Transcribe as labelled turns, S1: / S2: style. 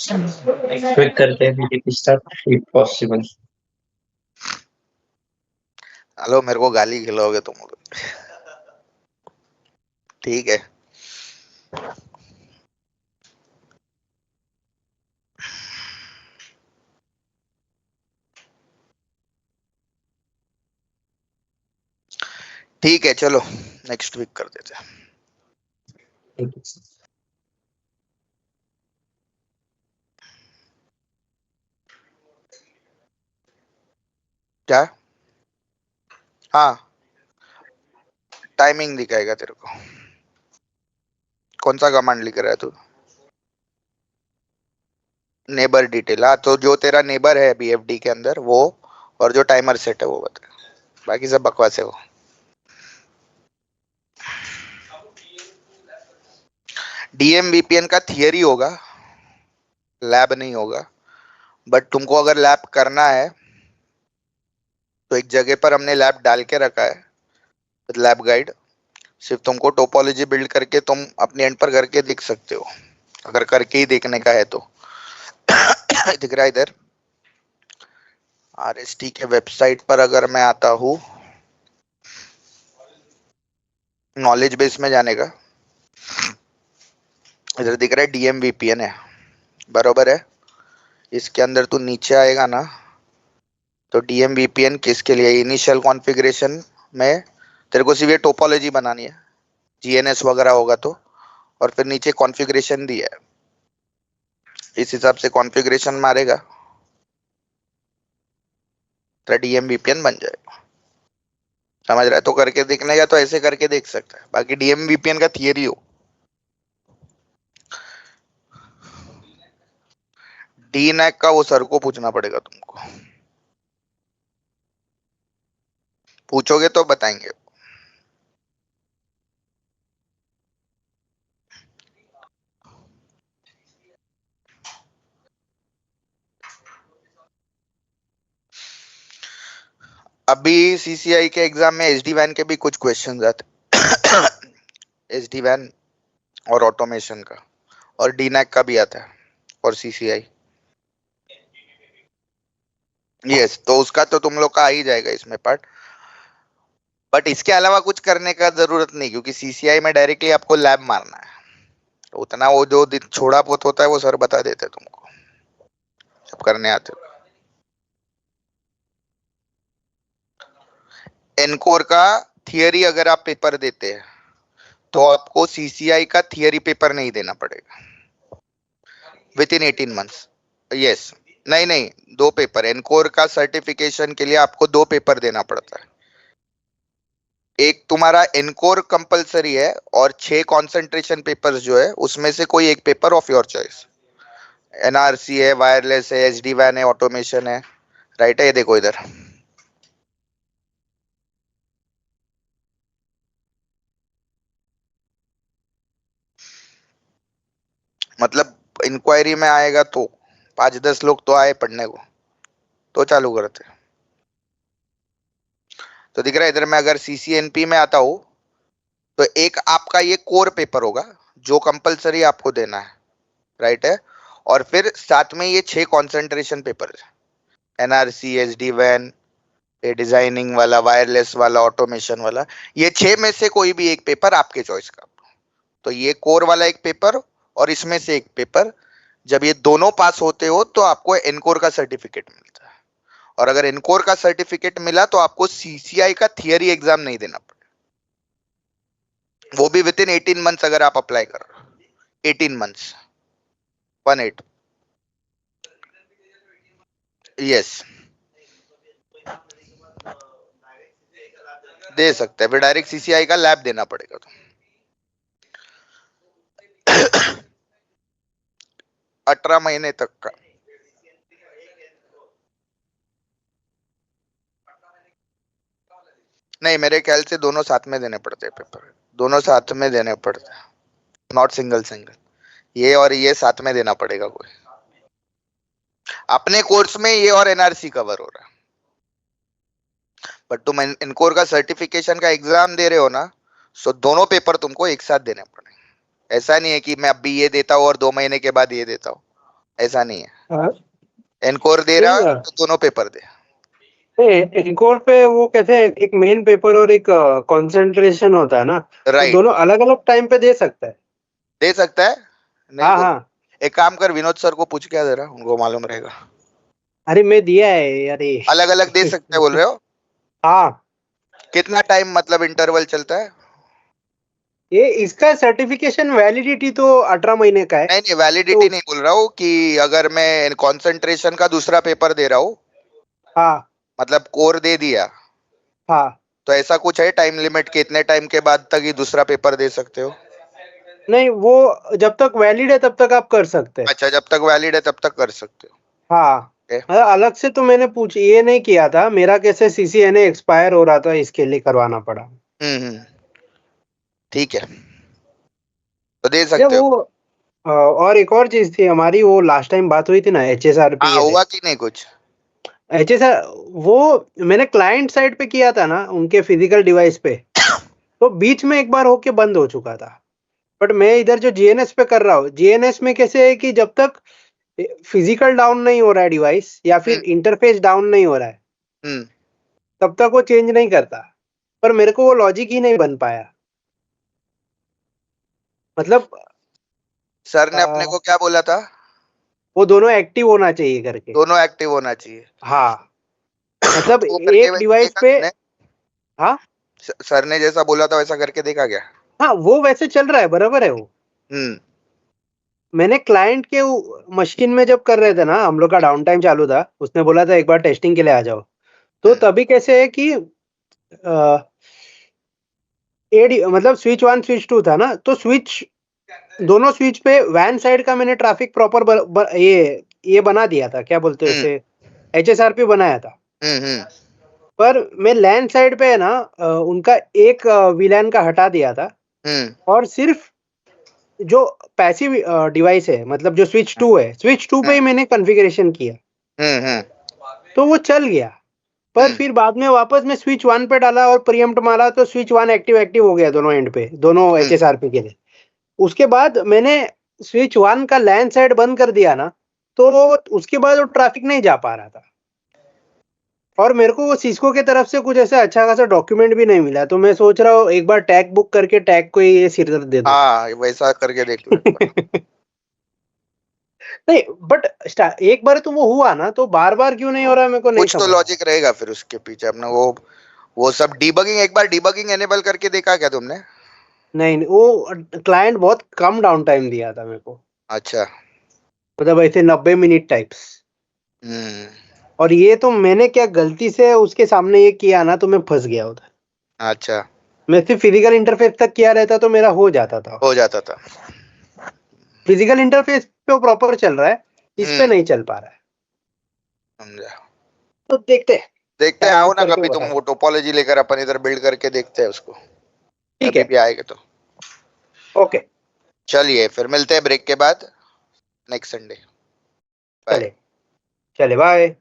S1: Quick करते हैं video start if possible.
S2: Hello, मेरे को गाली खिलाओगे तुम लोग? ठीक है। ठीक है, चलो नेक्स्ट वीक कर देते हैं। क्या? हाँ, टाइमिंग दिखाएगा तेरे को। कौन सा कमांड लिख रहा है तू? Neighbour detail. हाँ, तो जो तेरा नेबर है बीएफडी के अंदर वो, और जो टाइमर सेट है वो बता। बाकी सब बकवास है वो। डीएम वीपीएन का थियरी होगा, लैब नहीं होगा। बट तुमको अगर लैब करना है तो एक जगह पर हमने लैब डाल के रखा है, लैब गाइड। सिर्फ तुमको टोपोलॉजी बिल्ड करके तुम अपने एंड पर करके देख सकते हो, अगर करके ही देखने का है तो। दिख रहा है इधर आरएसटी के वेबसाइट पर। अगर मैं आता हूँ नॉलेज बेस में जाने का, इधर दिख रहा है डीएम वीपीएन है, बरोबर है। इसके अंदर तू नीचे आएगा ना, तो डीएम वीपीएन किसके लिए? इनिशियल कॉन्फ़िगरेशन में तेरे को सिर्फ ये टोपोलॉजी बनानी है, जीएनएस वगैरह होगा तो। और फिर नीचे कॉन्फ़िगरेशन दिया है, इस हिसाब से कॉन्फ़िगरेशन मारेगा तो डीएम वीपीएन बन जाएगा। समझ रहा है? तो करके देखने का तो ऐसे करके देख सकता है। बाकी डीएम वीपीएन का थियरी हो, डी नैक का वो सर को पूछना पड़ेगा तुमको। पूछोगे तो बताएंगे। अभी सीसीआई के एग्जाम में एसडी वैन के भी कुछ क्वेश्चन आते। एसडी वैन और ऑटोमेशन का, और डीनैक का भी आता है, और सीसीआई। यस, तो उसका तो तुम लोग का आ ही जाएगा इसमें पार्ट। बट इसके अलावा कुछ करने का जरूरत नहीं, क्योंकि सीसीआई में डायरेक्टली आपको लैब मारना है। तो उतना वो जो छोड़ा बहुत होता है वो सर बता देते हैं तुमको, सब करने आते हो। एनकोर का थियरी अगर आप पेपर देते हैं तो आपको सीसीआई का थियरी पेपर नहीं देना पड़ेगा विद इन 18 मंथ्स। यस। नहीं नहीं, दो पेपर। एनकोर का सर्टिफिकेशन के लिए आपको दो पेपर देना पड़ता है। एक तुम्हारा एनकोर कंपलसरी है, और 6 कंसंट्रेशन पेपर्स जो है उसमें से कोई एक paper of your choice. NRC है, वायरलेस है, एचडी वैन है, ऑटोमेशन है। राइट है, ये देखो इधर। मतलब इंक्वायरी में आएगा तो 5-10 लोग तो आए पढ़ने को, तो चालू करते हैं। तो दिख रहा है इधर। मैं अगर सीसीएनपी में आता हूँ तो एक आपका ये कोर पेपर होगा जो कंपलसरी आपको देना है, राइट है। और फिर साथ में ये 6 concentration paper, NRC, HD van, ये डिजाइनिंग वाला, वायरलेस वाला, ऑटोमेशन वाला, ये 6 में से कोई भी एक पेपर आपके चॉइस का। तो ये कोर वाला एक पेपर और इसमें से एक पेपर, जब ये दोनों पास होते हो तो आपको एनकोर का सर्टिफिकेट मिलता है। और अगर एनकोर का सर्टिफिकेट मिला तो आपको सीसीआई का थियरी एग्जाम नहीं देना पड़ेगा, वो भी विद इन 18 मंथ्स अगर आप अप्लाई कर रहे हो। 18 मंथ्स, 18। यस, दे सकते हैं। फिर डायरेक्ट सीसीआई का लैब देना पड़ेगा तो 18 महीने तक का। नहीं, मेरे ख्याल से दोनों साथ में देने पड़ते हैं पेपर, दोनों साथ में देने पड़ते हैं, नॉट सिंगल सिंगल। ये और ये साथ में देना पड़ेगा कोई। अपने कोर्स में ये और एनआरसी कवर हो रहा है, बट तुम इनकोर का सर्टिफिकेशन का एग्जाम दे रहे हो ना, सो दोनों पेपर तुमको एक साथ देने पड़ेंगे। ऐसा नहीं है कि मैं अभी ये देता हूँ और 2 महीने के बाद ये देता हूँ। ऐसा नहीं है,
S3: हाँ,
S2: एनकोर दे रहा है तो दोनों पेपर दे।
S3: एनकोर पे वो कहते हैं एक मेन पेपर और एक कंसंट्रेशन होता है ना, तो
S2: राइट,
S3: दोनों अलग अलग टाइम पे दे सकता है।
S2: दे सकता है, नहीं
S3: हाँ
S2: बोल।
S3: हाँ,
S2: एक काम कर, विनोद सर को पूछ क्या जरा, उनको मालूम रहेगा।
S3: अरे मैं दिया है, अरे
S2: अलग अलग दे सकते हैं बोल रहे हो?
S3: हाँ,
S2: कितना टाइम मतलब इंटरवल चलता है?
S3: ये इसका सर्टिफिकेशन वैलिडिटी तो 18 महीने का है।
S2: नहीं नहीं,
S3: तो
S2: वैलिडिटी नहीं बोल रहा हूँ, कि अगर मैं कंसंट्रेशन का दूसरा पेपर दे रहा हूँ,
S3: हाँ
S2: मतलब कोर दे दिया,
S3: हाँ,
S2: तो ऐसा कुछ है टाइम लिमिट, कितने टाइम के बाद तक ये दूसरा पेपर दे सकते हो?
S3: नहीं वो जब तक वैलिड है तब तक आप कर सकते हैं।
S2: अच्छा, जब तक वैलिड है तब तक कर सकते हो।
S3: हाँ,
S2: Okay.
S3: मतलब अलग से तो मैंने ये नहीं किया था, मेरा कैसे सीसीएनए एक्सपायर हो रहा था, इसके लिए करवाना पड़ा।
S2: हम्म, ठीक है, तो दे
S3: जब
S2: सकते हो।
S3: वो और एक और चीज थी हमारी, वो लास्ट टाइम बात हुई थी ना एचएसआरपी
S2: हाँ,
S3: के थे।
S2: हुआ कि नहीं कुछ?
S3: एचएसआर वो मैंने क्लाइंट साइड पे किया था ना, उनके फिजिकल डिवाइस पे, तो बीच में एक बार होके बंद हो चुका था। बट मैं इधर जो जीएनएस पे कर रहा हूँ, जीएनएस में कैसे है कि जब तक फिजिकल डाउन नहीं हो रहा है डिवाइस, या फिर इंटरफेस डाउन नहीं हो रहा है,
S2: हम्म,
S3: तब तक वो चेंज नहीं करता। पर मेरे को वो लॉजिक ही नहीं बन पाया, मतलब
S2: सर ने अपने
S3: अ,
S2: को क्या बोला था?
S3: वो दोनों एक्टिव होना चाहिए करके।
S2: दोनों एक्टिव होना चाहिए।
S3: हाँ, मतलब
S2: वो करके
S3: एक
S2: वैसे
S3: डिवाइस
S2: देखा
S3: पे।
S2: तुमने?
S3: हाँ
S2: सर ने जैसा बोला था वैसा करके देखा क्या?
S3: हाँ, वो वैसे चल रहा है, बराबर है वो।
S2: हम्म,
S3: मैंने क्लाइंट के मशीन में जब कर रहे थे ना, हम लोग का डाउन टाइम चालू था, उसने बोला था एक बार टेस्टिंग के लिए आ जाओ। तो तभी कैसे है कि एडी मतलब स्विच 1 स्विच 2 था ना, तो स्विच दोनों स्विच पे वैन साइड का मैंने ट्रैफिक प्रॉपर ये बना दिया था, क्या बोलते हैं
S2: हम्म,
S3: उसे, एचएसआरपी बनाया था।
S2: हम्म,
S3: पर मैं लैन साइड पे है ना, उनका एक वीलैन का हटा दिया था,
S2: हम्म,
S3: और सिर्फ जो पैसिव डिवाइस है, मतलब जो स्विच 2 है, स्विच 2 पे ही मैंने कॉन्फ़िगरेशन किया,
S2: हम्म,
S3: तो वो चल गया। पर फिर बाद में वापस मैं स्विच 1 पे डाला और प्रीएम्प्ट मारा, तो स्विच 1 एक्टिव एक्टिव हो गया दोनों एंड पे, दोनों एचएसआरपी के लिए। उसके बाद मैंने स्विच 1 का लैन साइड बंद कर दिया ना, तो उसके बाद वो ट्रैफिक नहीं जा पा रहा था। और मेरे को वो सिस्को की तरफ से कुछ ऐसा अच्छा खासा डॉक्यूमेंट भी नहीं मिला, तो मैं सोच रहा हूँ एक बार टैग बुक करके टैग को ये सिर दर्द दे दूं।
S2: हाँ, वैसा करके देख लो एक बार।
S3: नहीं, बट एक बार तो वो हुआ ना, तो बार बार क्यों नहीं हो रहा है, मेरे को नहीं
S2: कुछ तो
S3: समझ आया।
S2: लॉजिक रहेगा फिर उसके पीछे अपना, वो सब डीबगिंग, एक बार डीबगिंग एनेबल करके देखा क्या तुमने?
S3: नहीं नहीं, वो क्लाइंट बहुत कम डाउन टाइम दिया था मेरे को,
S2: अच्छा,
S3: मतलब ऐसे 90 मिनट टाइप्स।
S2: हम्म,
S3: और ये तो मैंने क्या गलती से उसके सामने ये किया ना, तो मैं फंस गया उधर।
S2: अच्छा,
S3: मैं सिर्फ फिजिकल इंटरफेस तक किया रहता तो मेरा हो जाता था।
S2: हो जाता था।
S3: फिजिकल इंटरफेस पे प्रॉपर चल रहा है, इस पे नहीं चल पा रहा है।
S2: समझा।
S3: तो देखते हैं,
S2: देखते हैं,
S3: टैग
S2: आओ
S3: बुक
S2: ना
S3: करके
S2: कभी तुम,
S3: बताते
S2: वो
S3: हैं।
S2: टोपोलॉजी लेकर अपन इधर बिल्ड करके देखते हैं उसको,
S3: ठीक
S2: कभी
S3: है,
S2: भी आएगा तो।
S3: ओके,
S2: चलिए फिर मिलते हैं ब्रेक के बाद नेक्स्ट संडे। बाय।
S3: चले चले, बाय।